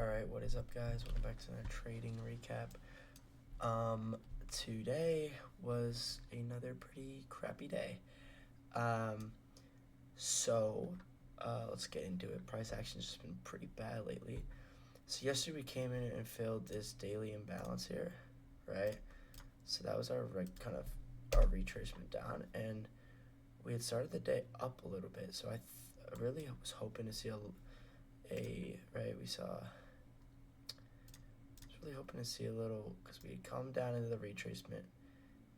Alright, what is up guys? Welcome back to another trading recap. Today was another pretty crappy day. Let's get into it. Price action's just been pretty bad lately. So yesterday we came in and filled this daily imbalance here, right? So that was our kind of our retracement down, and we had started the day up a little bit. So I really was hoping to see really hoping to see a little, because we had come down into the retracement.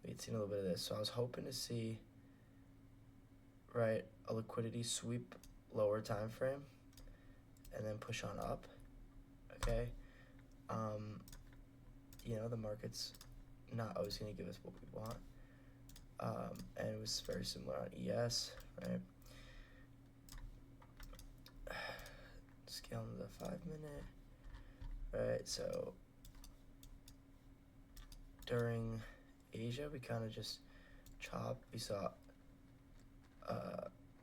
We had seen a little bit of this. So I was hoping to see, a liquidity sweep lower time frame and then push on up, okay? The market's not always going to give us what we want. And it was very similar on ES, right? Scale into the 5 minute, right? So during Asia, we kind of just chopped. We saw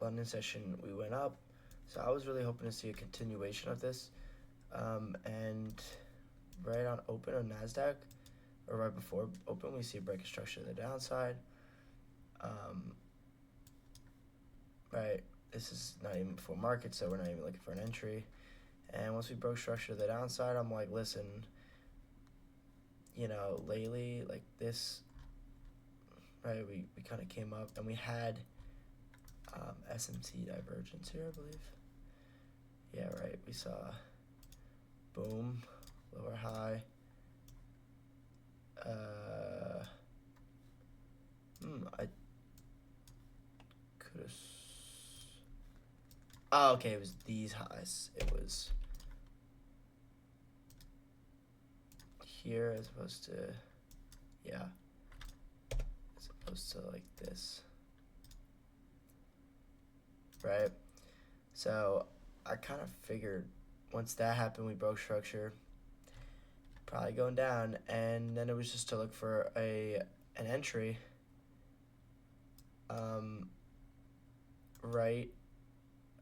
London session, we went up. So I was really hoping to see a continuation of this. And right on open on NASDAQ, or right before open, we see a break of structure to the downside. This is not even before market, so we're not even looking for an entry. And once we broke structure to the downside, I'm like, listen, lately, like this, right, we kind of came up, and we had SMT divergence here, I believe. Yeah, right, we saw boom, lower high. I could have... Oh, okay, it was these highs. It was here as opposed to, as opposed to like this, right? So I kind of figured once that happened, we broke structure, probably going down, and then it was just to look for an entry, right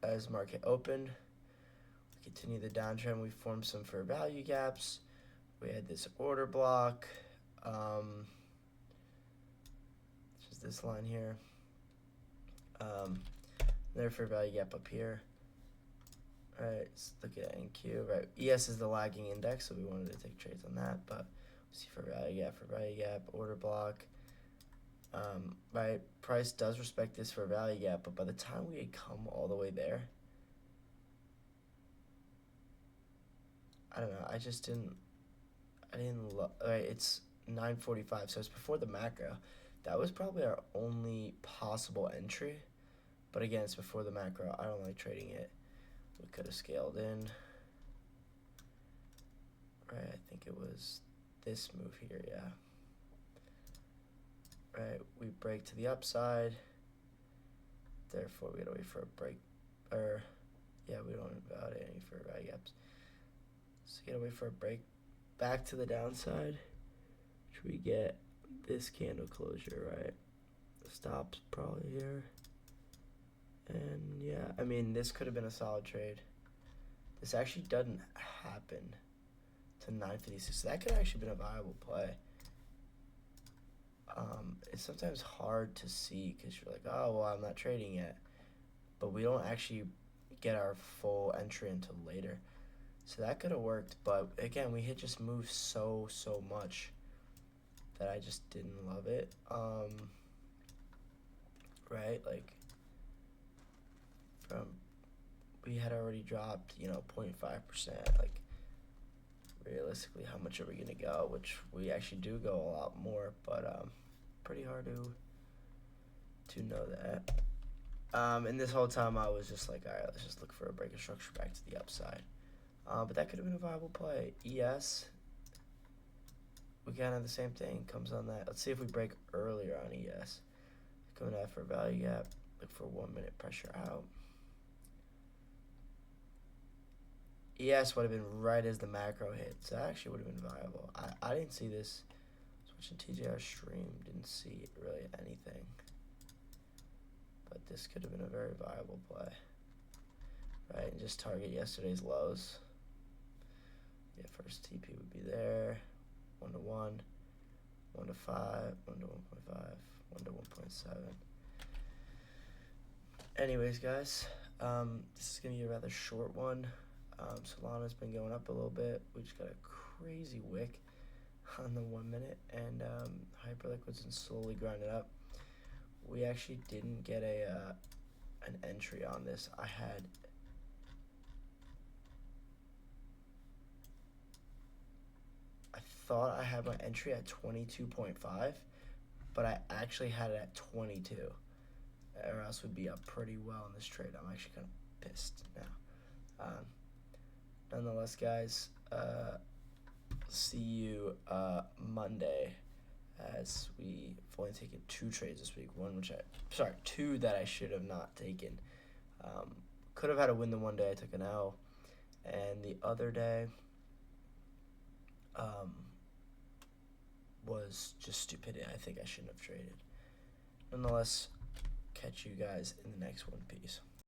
as market opened. We continue the downtrend. We formed some fair value gaps. We had this order block, which is this line here. Another fair value gap up here. All right, let's look at NQ. Right, ES is the lagging index, so we wanted to take trades on that. But we see fair value gap, order block. Right, price does respect this fair value gap, but by the time we had come all the way there, I don't know. I didn't love. Right, it's 9:45, so it's before the macro. That was probably our only possible entry, but again, it's before the macro. I don't like trading it. We could have scaled in. Right, I think it was this move here, yeah. Right, we break to the upside. Therefore, we gotta wait for a break. We don't validate any fair value gaps. So you gotta wait for a break back to the downside, which we get this candle closure, right? Stops probably here. And yeah, I mean, this could have been a solid trade. This actually doesn't happen to 956, so that could have actually been a viable play. It's sometimes hard to see because you're like, oh, well, I'm not trading yet. But we don't actually get our full entry until later. So that could have worked, but again, we had just moved so much that I just didn't love it. Right, like we had already dropped, 0.5%. Like realistically, how much are we gonna go? Which we actually do go a lot more, but pretty hard to know that. And this whole time I was just like, all right, let's just look for a break of structure back to the upside. But that could have been a viable play. ES, we kind of the same thing, comes on that. Let's see if we break earlier on ES. Coming out for a value gap, look for 1 minute pressure out. ES would have been right as the macro hit, so that actually would have been viable. I didn't see this. Switching TJR stream, didn't see really anything. But this could have been a very viable play. Right, and just target yesterday's lows. course, TP would be there. 1 to 1, 1 to 5, 1 to 1.5, 1 to 1.7. Anyways, guys, this is going to be a rather short one. Solana's been going up a little bit. We just got a crazy wick on the 1 minute, and Hyperliquid's been slowly grinding up. We actually didn't get an entry on this. I thought I had my entry at 22.5, but I actually had it at 22, or else would be up pretty well in this trade. I'm actually kind of pissed now. Nonetheless, guys, see you Monday, as we've only taken 2 trades this week. Two that I should have not taken. Could have had a win the one day. I took an L, and the other day was just stupidity. I think I shouldn't have traded. Nonetheless, catch you guys in the next one. Peace.